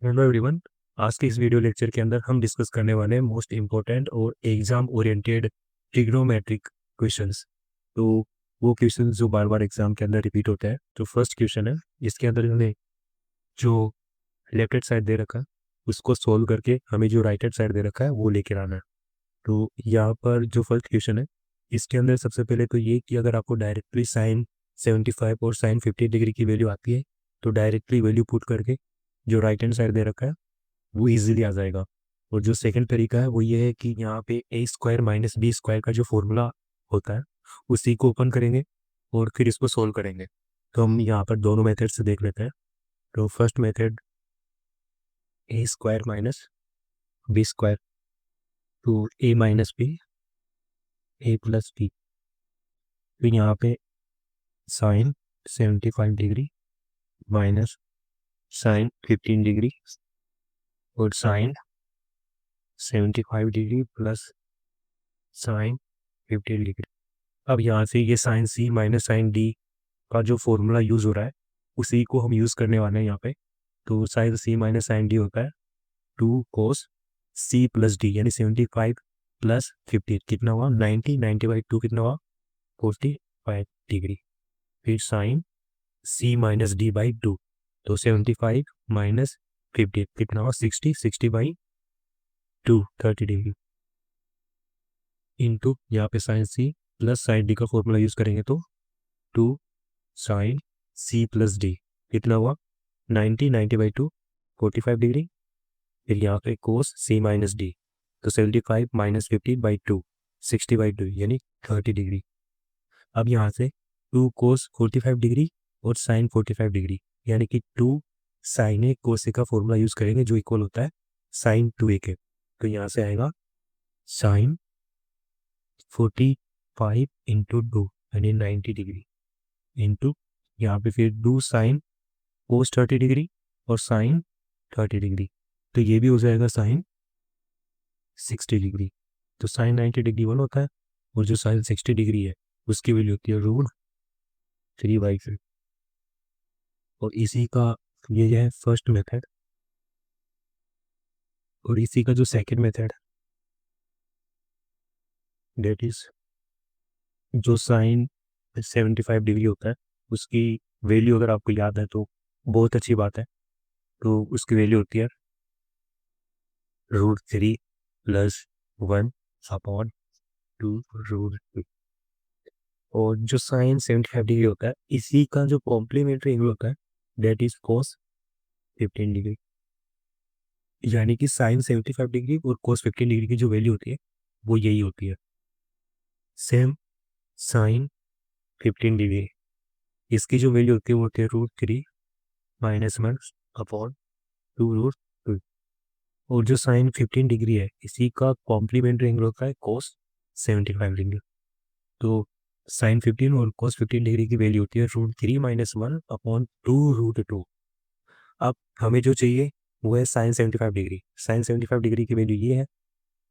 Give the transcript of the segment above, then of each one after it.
Hello everyone. आज के इस वीडियो लेक्चर के अंदर हम डिस्कस करने वाले हैं मोस्ट इम्पोर्टेंट और एग्जाम ओरिएंटेड ट्रिग्नोमेट्रिक क्वेश्चंस। तो वो क्वेश्चंस जो बार बार एग्जाम के अंदर रिपीट होते हैं। तो फर्स्ट क्वेश्चन है, इसके अंदर इन्होंने जो लेफ्ट हैंड साइड दे रखा है उसको सोल्व करके हमें जो राइट हैंड साइड दे रखा है वो लेकर आना है। तो यहाँ पर जो फर्स्ट क्वेश्चन है, इसके अंदर सबसे पहले तो ये कि अगर आपको डायरेक्टली साइन 75 और साइन 50 डिग्री की वैल्यू आती है तो डायरेक्टली वैल्यू पुट करके जो राइट हैंड साइड दे रखा है वो इजीली आ जाएगा। और जो सेकंड तरीका है वो ये है कि यहाँ पे ए स्क्वायर माइनस बी स्क्वायर का जो फॉर्मूला होता है उसी को ओपन करेंगे और फिर इसको सोल्व करेंगे। तो हम यहाँ पर दोनों मेथड से देख लेते हैं। तो first method, A square minus B square, तो A minus B, A plus B. तो यहाँ पे sine 75 degree minus sine 15 degree और sine 75 degree plus sine 15 degree. अब यहाँ से ये sine C minus sine D का जो फॉर्मूला यूज़ हो रहा है उसी को हम यूज़ करने वाले हैं यहाँ पे। तो sign C minus sine D होता है 2 cos सी प्लस डी, यानी 75 प्लस 50 कितना हुआ 90, 90/2 कितना हुआ 45 डिग्री। फिर sine C minus D by 2, तो 75 माइनस 50 कितना हुआ 60, 60/2 30 डिग्री। इंटू यहाँ पे sine C plus sine D का फॉर्मूला यूज़ करेंगे तो 2 साइन सी प्लस डी कितना हुआ 90, 90/2 45 डिग्री। फिर यहाँ पे कोस सी माइनस डी, तो 75 माइनस 50/2 60/2 यानी 30 डिग्री। अब यहाँ से 2 कोस 45 डिग्री और साइन 45 डिग्री, यानी कि 2 साइन ए कोस ए का फॉर्मूला यूज करेंगे जो इक्वल होता है साइन 2a के। तो यहाँ से आएगा साइन 45 इंटू 2 यानी 90 डिग्री इंटू यहाँ पे फिर 2 साइन कोस 30 डिग्री और साइन 30 डिग्री, तो ये भी हो जाएगा साइन 60 डिग्री। तो साइन 90 डिग्री 1 होता है और जो साइन 60 डिग्री है उसकी वैल्यू होती है √3/5। और इसी का ये है फर्स्ट मेथड। और इसी का जो सेकंड मेथड, डेट इज जो साइन 75 डिग्री होता है उसकी वैल्यू अगर आपको याद है तो बहुत अच्छी बात है। तो उसकी वैल्यू होती है √3 + 1/2 √2। और जो साइन 75 डिग्री होता है इसी का जो कॉम्प्लीमेंट्री एंगल होता है डेट इज कोस 15 डिग्री। यानी कि साइन 75 डिग्री और कोस 15 डिग्री की जो वैल्यू होती है वो यही होती है, सेम साइन 15 डिग्री। इसकी जो वैल्यू होती है वो होती है √3 - 1/2 √2। और जो साइन 15 डिग्री है इसी का कॉम्प्लीमेंट्री एंगल होता है कोस 75 डिग्री। तो साइन 15 और कोस 15 डिग्री की वैल्यू होती है √3 - 1/2 √2। अब हमें जो चाहिए वो है साइन 75 डिग्री। साइन 75 डिग्री की वैल्यू ये है,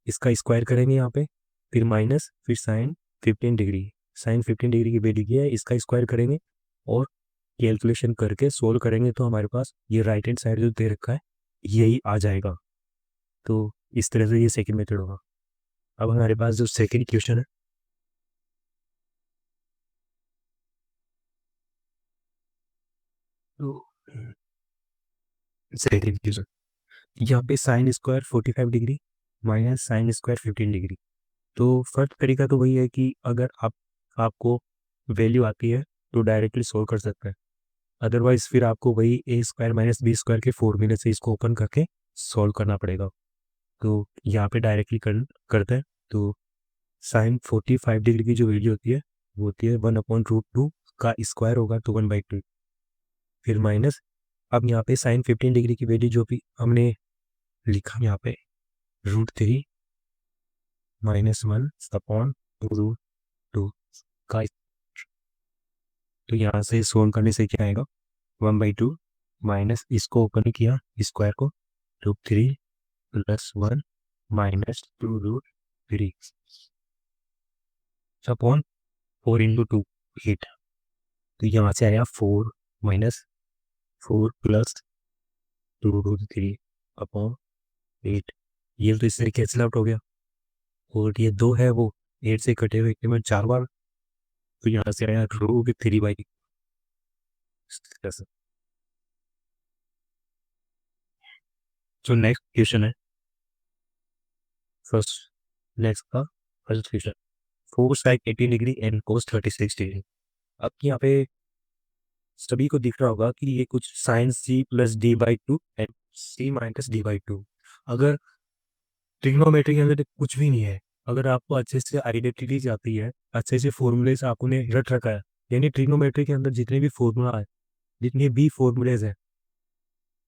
इसका स्क्वायर करेंगे यहाँ पे, फिर माइनस, फिर साइन 15 डिग्री। साइन 15 डिग्री की वैल्यू ये है, इसका स्क्वायर करेंगे और कैलकुलेशन करके सोल्व करेंगे तो हमारे पास ये राइट हैंड साइड जो दे रखा है यही आ जाएगा। तो इस तरह से ये सेकंड मेथड होगा। अब हमारे पास जो सेकंड क्वेश्चन है, तो सेकंड क्वेश्चन यहाँ पे sine square 45 degree minus sine square 15 degree. तो फर्स्ट तरीका तो वही है कि अगर आपको वैल्यू आती है तो डायरेक्टली सोल्व कर सकते हैं। अदरवाइज फिर आपको वही ए स्क्वायर माइनस बी स्क्वायर के फॉर्मूले से इसको ओपन करके सॉल्व करना पड़ेगा। तो यहाँ पे डायरेक्टली करते हैं। तो साइन 45 डिग्री की जो वैल्यू होती है वो होती है 1/√2 का स्क्वायर होगा तो 1/2। फिर माइनस, अब यहाँ पे साइन 15 डिग्री की वैल्यू जो भी हमने लिखा यहाँ पे √3 - 1/√2 का। तो यहाँ से सोल्व करने से क्या आएगा 1/2 माइनस इसको ओपन किया स्क्वायर को, √3 + 1 - 2√3 अपॉन 4 × 2 8। तो यहाँ से आया 4 - 4 + 2√3/8, ये तो इससे कैंसिल आउट हो गया। और ये 2 है वो 8 से कटे हुए इंक्रीमेंट 4 बार, तो यहाँ से आया √3/। जो नेक्स्ट क्वेश्चन है, फर्स्ट नेक्स्ट का first question, for sine 18 degree and cos 36 degree. अब यहाँ पे सभी को दिख रहा होगा कि ये कुछ साइन c+d/2 एंड c-d/2। अगर ट्रिग्नोमेट्री के अंदर कुछ भी नहीं है, अगर आपको अच्छे से आइडेंटिटी आती है, अच्छे से फॉर्मूलेज आपने रट रखा है, यानी ट्रिग्नोमेट्री के अंदर जितने भी फॉर्मूला है, जितने भी फॉर्मूलेज हैं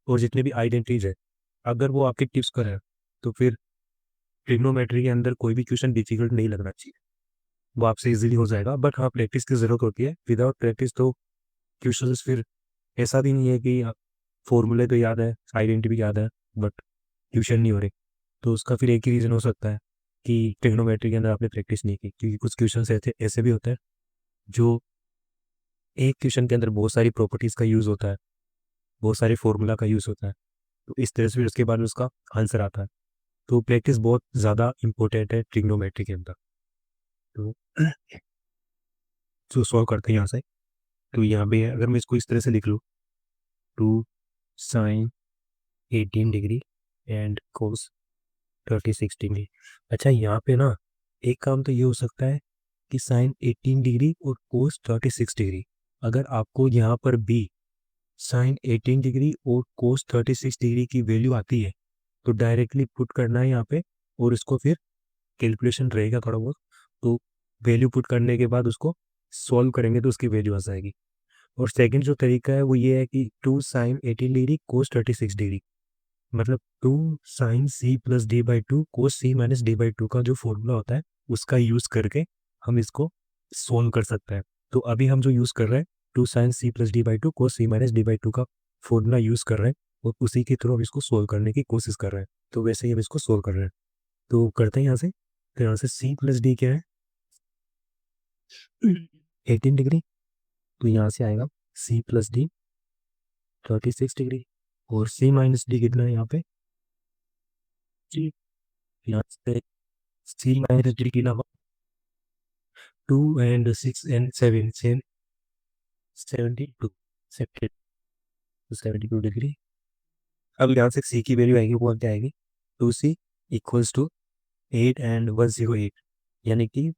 और जितने भी आइडेंटिटीज है, अगर वो आपके टिप्स पर है तो फिर ट्रिग्नोमेट्री के अंदर कोई भी क्वेश्चन डिफिकल्ट नहीं लगना चाहिए, वो आपसे इजीली हो जाएगा। बट हाँ, प्रैक्टिस की ज़रूरत होती है, विदाउट प्रैक्टिस तो क्वेश्चन फिर ऐसा भी नहीं है कि फॉर्मूले तो याद है, आइडेंटिटी भी याद है, बट ट्यूशन नहीं हो रही। तो उसका फिर एक ही रीज़न हो सकता है कि ट्रिग्नोमेट्री के अंदर आपने प्रैक्टिस नहीं की, क्योंकि कुछ क्वेश्चन ऐसे ऐसे भी होते हैं जो एक क्वेश्चन के अंदर बहुत सारी प्रॉपर्टीज़ का यूज़ होता है, बहुत सारे फॉर्मूला का यूज़ होता है, तो इस तरह से फिर उसके बाद में उसका आंसर आता है। तो प्रैक्टिस बहुत ज़्यादा इंपॉर्टेंट है ट्रिग्नोमेट्री के अंदर। तो जो सॉल्व करते हैं यहाँ से, तो यहाँ पे अगर मैं इसको इस तरह से लिख लूँ, 2 sine 18 degree and cos 36 degree. अच्छा, यहाँ पे ना एक काम तो ये हो सकता है कि साइन 18 डिग्री और कोस 36 डिग्री, अगर आपको यहाँ पर भी साइन 18 डिग्री और कोस 36 डिग्री की वैल्यू आती है तो डायरेक्टली पुट करना है यहाँ पे, और इसको फिर कैलकुलेशन रहेगा थोड़ा बहुत, तो वैल्यू पुट करने के बाद उसको सॉल्व करेंगे तो उसकी वैल्यू आ जाएगी। और सेकंड जो तरीका है वो ये है कि 2 साइन 18 डिग्री कोस 36 डिग्री, मतलब 2 साइन c+d/2 कोस c-d/2 का जो फॉर्मूला होता है उसका यूज़ करके हम इसको सोल्व कर सकते हैं। तो अभी हम जो यूज़ कर रहे हैं 2 साइन c+d/2 कोस c-d/2 का फॉर्मूला यूज़ कर रहे हैं, और उसी के थ्रू हम इसको सोल्व करने की कोशिश कर रहे हैं। तो वैसे ही हम इसको सोल्व कर रहे हैं, तो करते हैं यहाँ से। तो यहाँ से c+d क्या है, 18 डिग्री, तो यहाँ से आएगा c+d 36 डिग्री, और c-d कितना है यहाँ पे, जी, यहाँ से c-d की नाम 2 and 6 and 7 72 72 डिग्री। अब यहाँ से c की वैल्यू आएगी, वो क्या आएगी, 2c इक्वल्स टू 8 and 108, यानी कि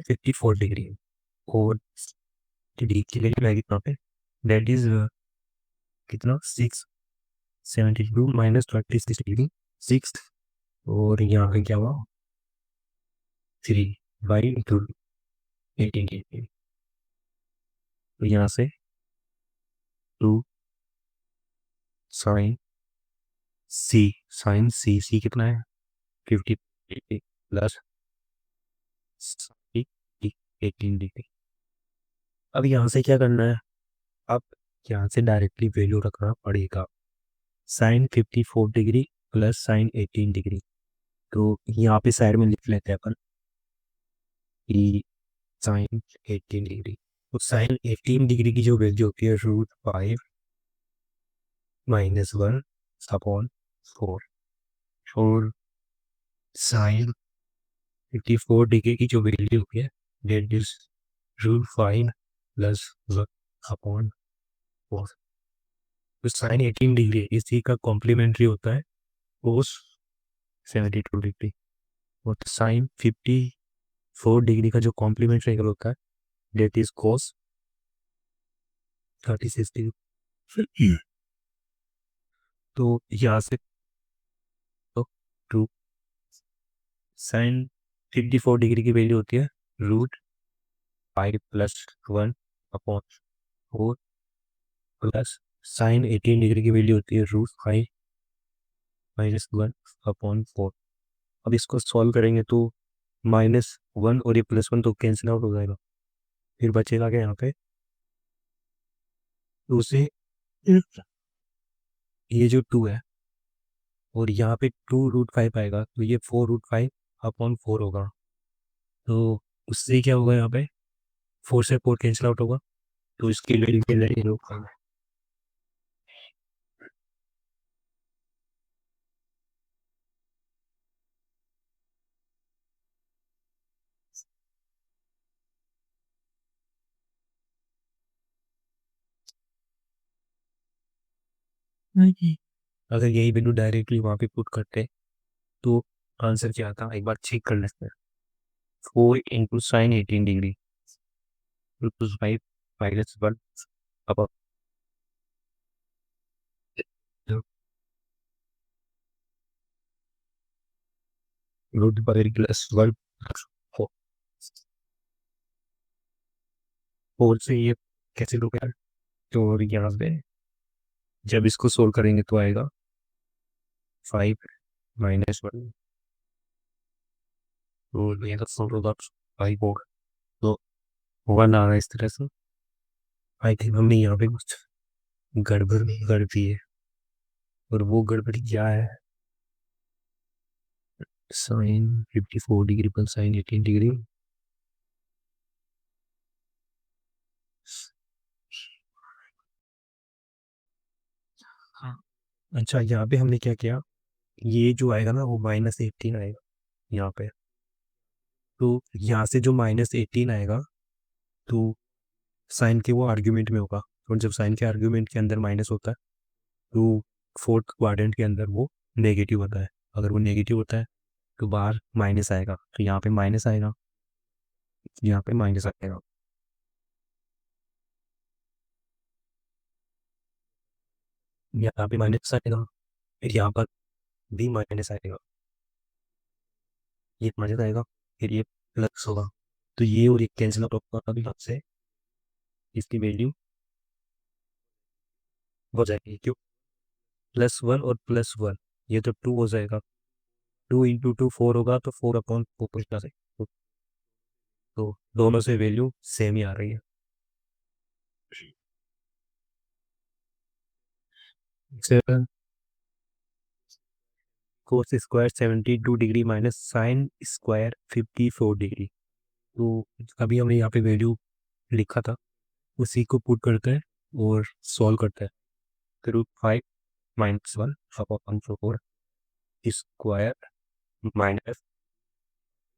54 डिग्री। और डी की वैल्यू आएगी कहाँ पे, दैट इज कितना 672 माइनस 36 डिग्री 6, और यहाँ पे क्या हुआ 3/2 18 डिग्री। तो यहाँ से 2 साइन सी कितना है 50 प्लस 18 डिग्री। अब यहाँ से क्या करना है, अब यहाँ से डायरेक्टली वैल्यू रखना पड़ेगा, sine 54 degree plus sine 18 degree. तो यहाँ पे साइड में लिख लेते हैं अपन कि साइन 18 डिग्री, तो साइन 18 डिग्री की जो वैल्यू होती है √5 - 1/4, और साइन 54 डिग्री की जो वैल्यू होती है दैट इज √5 + 1/4। तो साइन 18 डिग्री इसी का कॉम्प्लीमेंट्री होता है कोस 72 डिग्री, और साइन 54 डिग्री का जो कॉम्प्लीमेंट्री एंगल होता है दैट इज कोस 36 डिग्री। तो यहाँ से तो 2 साइन 54 डिग्री की वैल्यू होती है √5 + 1/4 प्लस साइन 18 डिग्री की वैल्यू होती है √5 - 1/4। अब इसको सॉल्व करेंगे तो -1 और ये +1 तो कैंसिल आउट हो जाएगा, फिर बचेगा क्या यहाँ पे, तो उसे ये जो 2 है और यहाँ पे 2√5 आएगा, तो ये 4√5/4 होगा। तो उससे क्या होगा, यहाँ पे 4 से 4 कैंसिल आउट होगा, तो इसकी वैल्यू अगर यही वैल्यू डायरेक्टली वहाँ पे पुट करते तो आंसर क्या आता, एक बार चेक कर लेते हैं। 4 × sin 18 डिग्री प्लस 5 - 1 अब रूट पर +1 4 से ये कैसे लोग यार। तो यहाँ पे जब इसको सोल्व करेंगे तो आएगा 5 - 1, तो ये तो सोल्व होगा 5 होगा, तो 1 आ रहा है इस तरह से। आई थिंक हमने यहाँ पे कुछ गड़बड़ कर दी है, और वो गड़बड़ी क्या है, sin 54 डिग्री पर sin 18 डिग्री। हाँ, अच्छा यहाँ पे हमने क्या किया, ये जो आएगा ना वो -18 आएगा यहाँ पे, तो यहाँ से जो -18 आएगा तो साइन के वो आर्ग्यूमेंट में होगा, और जब साइन के आर्ग्यूमेंट के अंदर माइनस होता है तो फोर्थ क्वाड्रेंट के अंदर वो नेगेटिव होता है। अगर वो नेगेटिव होता है तो बाहर माइनस आएगा, तो यहाँ पे माइनस आएगा, यहाँ पे माइनस आएगा। यहाँ पे माइनस आएगा, फिर यहाँ पर भी माइनस आएगा, ये माइनस आएगा, फिर ये प्लस होगा, तो ये और ये कैंसिल आउट होगा, अभी से इसकी वैल्यू हो जाएगी, क्यों, +1 और +1, ये तो 2 हो जाएगा, 2 × 2 4 होगा, तो 4/4 प्लस है, तो दोनों से वैल्यू सेम ही आ रही है। Seven cos square 72 degree minus sine square 54 degree, तो अभी हमने यहाँ पे वैल्यू लिखा था उसी को पुट करते हैं और सॉल्व करते हैं। तो √5 - 1 अपॉन 4 स्क्वायर माइनस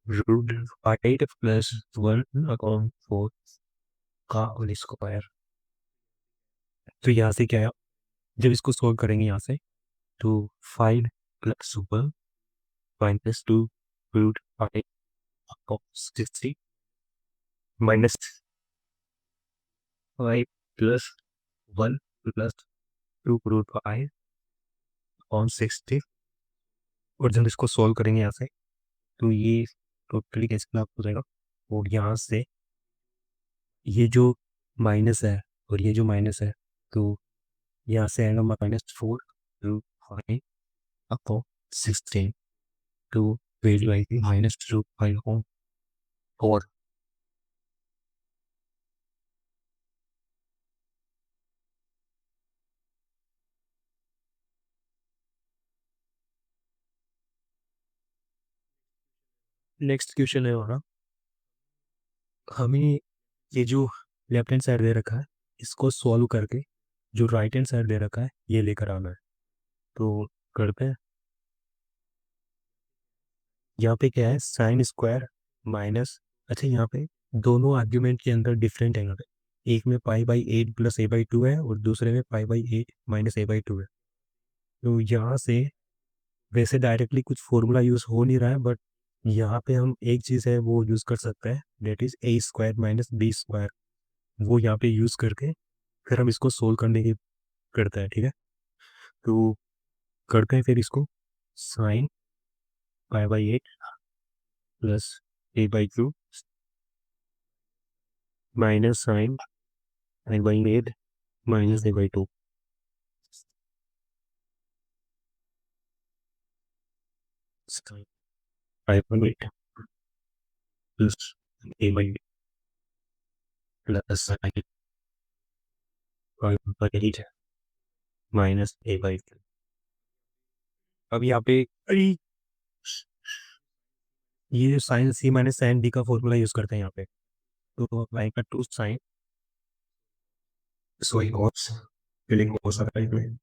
√5 + 1/4 का होल स्क्वायर। तो यहाँ से क्या है, जब इसको सॉल्व करेंगे यहाँ से तो 5 + 1 -2 √5 अपॉन 60 माइनस 5 + 1 + 2 √5 अपॉन 60, और जब इसको सॉल्व करेंगे यहाँ से तो ये टोटली कैसे हो जाएगा, और यहाँ से ये जो माइनस है और ये जो माइनस है, तो यहाँ से आएगा -4 √5 अपॉन 16, तो वैल्यू आएगी -2 और नेक्स्ट क्वेश्चन है हमारा, हमें ये जो लेफ्ट हैंड साइड दे रखा है इसको सॉल्व करके जो राइट हैंड साइड दे रखा है ये लेकर आना है, तो करते हैं। यहाँ पे क्या है, साइन स्क्वायर माइनस, अच्छा यहाँ पे दोनों आर्ग्यूमेंट के अंदर डिफरेंट है, यहाँ पे एक में π/8 + a/2 है और दूसरे में π/8 - a/2 है, तो यहाँ से वैसे डायरेक्टली कुछ फॉर्मूला यूज़ हो नहीं रहा है, बट यहाँ पे हम एक चीज़ है वो यूज़ कर सकते हैं, डेट इज़ a² - b², वो यहाँ पे यूज़ करके फिर हम इसको सोल्व करने की करते हैं, ठीक है। तो करते हैं फिर इसको, sine π/8 + a/2 minus sine π/8 - a/2, π/8 + a/8 plus sine π/8 - a/2। अब यहाँ पे ये साइन c - साइन d का फॉर्मूला यूज़ करते हैं यहाँ पे, तो आएगा 2 साइन सोई कॉस फिलिंग हो सकता है में,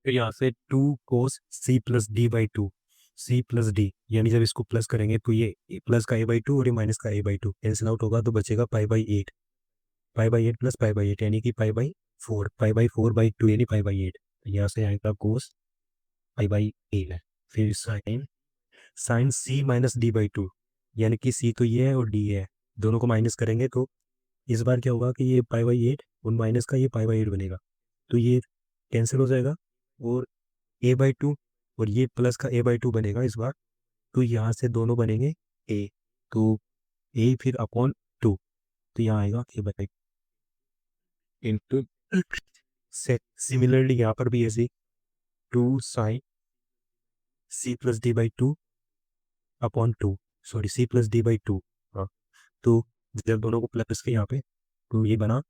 फिर यहाँ से 2 cos c + d/2, C plus D, यानी जब इसको प्लस करेंगे तो ये प्लस का a/2 और ये माइनस का a/2 कैंसिल आउट होगा, तो बचेगा पाई/8, पाई/8 प्लस पाई/8 यानी कि पाई/4, पाई/4/2 यानी पाई/8। यहाँ से आएगा कोस पाई/8 है। फिर साइन, साइन सी माइनस डी/2, यानी कि सी तो ये है और डी है, दोनों को माइनस करेंगे तो इस बार क्या होगा कि ये पाई/8 और माइनस का ये पाई/8 बनेगा, तो ये कैंसिल हो जाएगा और a/2 और ये प्लस का a/2 बनेगा इस बार, तो यहाँ से दोनों बनेंगे a, तो a फिर अपॉन 2, तो यहाँ आएगा a/2 इंटू से। सिमिलरली यहाँ पर भी ऐसे 2 साइन सी प्लस डी/2 अपॉन 2, सॉरी सी प्लस डी/2। हाँ, तो जब दोनों को प्लस के यहाँ पे, तो ये बना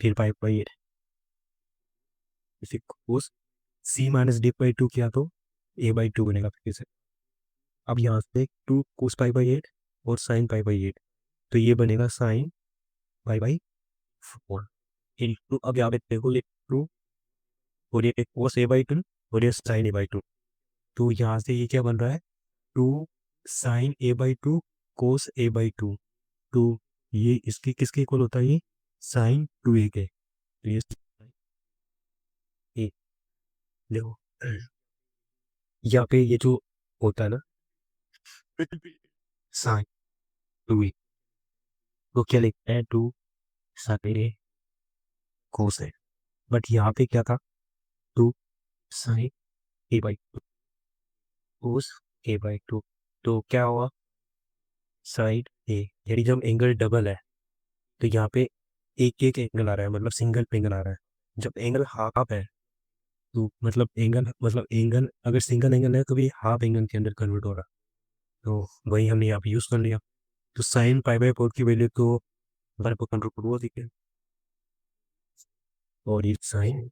फिर पाई/8 इसी कोस सी माइनस डी/2 किया तो a/2 बनेगा फिर से। अब यहाँ से 2 कोस पाई/8 और साइन पाई/8, तो ये बनेगा साइन पाई/4 इंटू, अब यहाँ पे देखो ये 2 और ये कोस a/2 और ये साइन a/2, तो यहाँ से ये क्या बन रहा है 2 साइन a/2 कोस a/2, तो ये इसके किसके इक्वल होता है, ये साइन 2a के, तो ये देखो यहाँ पे ये जो होता है ना साइन 2a, तो क्या लिखते हैं 2 साइन ए कोस है, बट यहाँ पे क्या था 2 साइन a/2 कोस a/2, तो क्या हुआ साइन ए, यानी जब एंगल डबल है तो यहाँ पे एक एक एंगल आ रहा है, मतलब सिंगल एंगल आ रहा है। जब एंगल हाफ है तो मतलब एंगल अगर सिंगल एंगल है तो भी हाफ एंगल के अंदर कन्वर्ट हो रहा है, तो वही हमने यहाँ पे यूज़ कर लिया। तो साइन पाई/4 की वैल्यू तो हमारे को कंट्रोल हुआ थी, और ये साइन,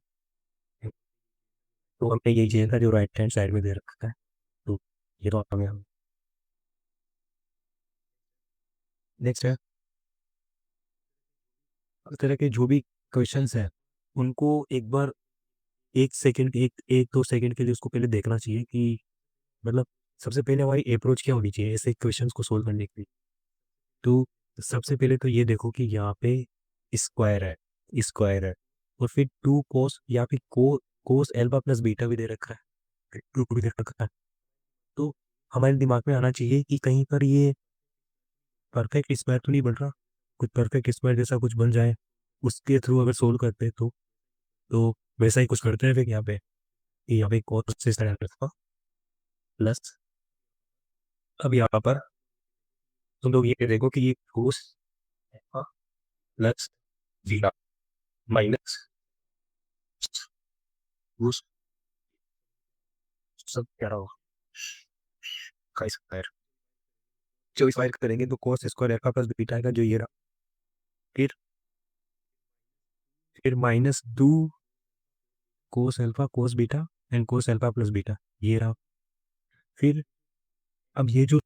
तो हमने यही चाहिए था जो राइट हैंड साइड में दे रखा है, तो ये तो आ गया। नेक्स्ट है, इस तरह के जो भी क्वेश्चंस हैं उनको एक बार 1 सेकंड, 1-2 सेकंड के लिए उसको पहले देखना चाहिए कि मतलब सबसे पहले हमारी अप्रोच क्या होनी चाहिए ऐसे क्वेश्चंस को सोल्व करने के लिए। तो सबसे पहले तो ये देखो कि यहाँ पे स्क्वायर है, स्क्वायर है, और फिर 2 कोस या फिर कोस एल्फा प्लस बीटा भी दे रखा है, 2 भी दे रखा है, तो हमारे दिमाग में आना चाहिए कि कहीं पर ये परफेक्ट स्क्वायर तो नहीं बन रहा, कुछ परफेक्ट स्क्वायर जैसा कुछ बन जाए उसके थ्रू अगर सोल्व करते तो वैसा ही कुछ करते हैं फिर यहाँ पे, कि यहाँ पे कोस से प्लस, अब यहाँ पर तुम लोग ये देखो कि ये कोस प्लस जीरा माइनस कोस सब क्या रहा होगा का स्क्वायर, जो स्क्वायर करेंगे तो cos square alpha plus beta आएगा, जो ये रहा, फिर -2 कोस alpha cos beta and cos alpha plus beta, ये रहा। फिर अब ये जो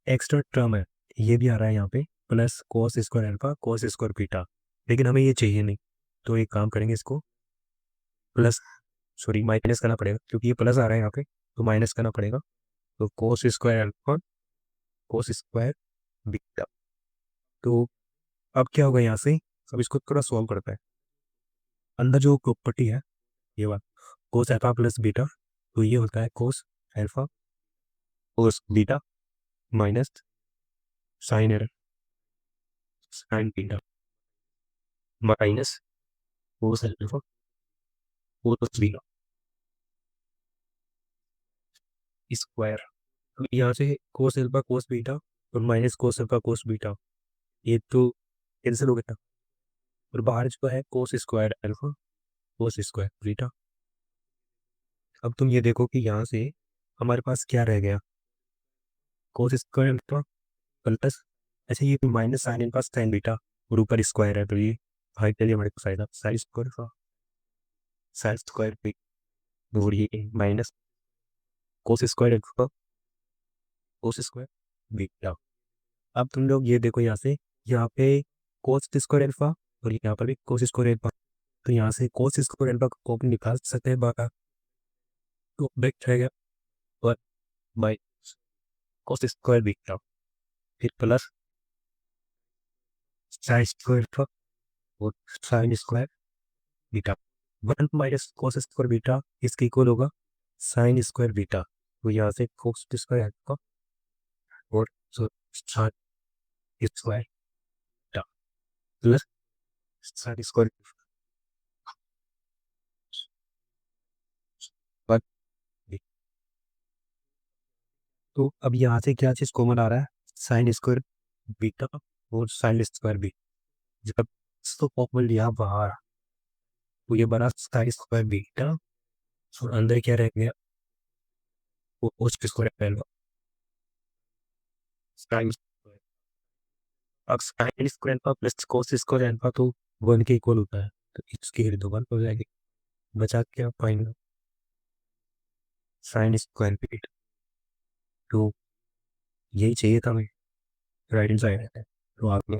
एक्स्ट्रा टर्म है ये भी आ रहा है यहाँ पे, प्लस कोस स्क्वायर एल्फा कोस स्क्वायर बीटा, लेकिन हमें ये चाहिए नहीं, तो एक काम करेंगे इसको प्लस, सॉरी माइनस करना पड़ेगा क्योंकि ये प्लस आ रहा है यहाँ पे, तो माइनस करना पड़ेगा, तो कोस square alpha cos square beta, तो अब क्या होगा यहाँ से, अब इसको थोड़ा सॉल्व करते हैं। अंदर जो प्रॉपर्टी है ये बात कोस अल्फा प्लस बीटा, तो ये होता है cos alpha cos beta minus sine sine beta minus cos alpha cos beta square, तो यहाँ से कोस अल्फा कोस बीटा और minus cos alpha cos beta ये तो कैंसिल हो गया, और बाहर जो है cos square alpha cos square beta. अब तुम ये देखो कि यहाँ से हमारे पास क्या रह गया, कोस स्क्वायर अल्फा प्लस, अच्छा ये minus sine inverse sine beta और ऊपर स्क्वायर है, तो ये भाग के लिए हमारे पास आएगा sine square alpha sine square beta, और ये minus cos square alpha cos square beta. अब तुम लोग ये देखो यहाँ से, यहाँ पे कोस स्क्वायर अल्फा और यहाँ पर भी कोस स्क्वायर अल्फा, तो यहाँ से कोस स्क्वायर अल्फा को निकाल सकते हैं बाहर, तो बैक रहेगा, और बाई कोस स्क्वायर बीटा, फिर प्लस साइन स्क्वायर अल्फा और sine square beta. 1 minus cos square beta इसके इक्वल होगा साइन स्क्वायर बीटा, तो यहाँ से कोस स्क्वायर अल्फा और sine square beta plus sine square one. तो अब यहाँ से क्या चीज़ कॉमन आ रहा है, साइन स्क्वायर बीटा और साइन स्क्वायर बीटा। जब इसको कॉमन लिया बाहर तो ये बना साइन स्क्वायर बीटा और अंदर क्या रह गया, वो कोस स्क्वायर अल्फा। साइन अब sine square alpha plus cos square alpha तो 1 के इक्वल होता है, तो इसकी वैल्यू तो 1 हो जाएगी। बचा क्या फाइनल साइन स्क्वायर बीटा, तो यही चाहिए था हमें, राइट हैंड साइड है तो आपने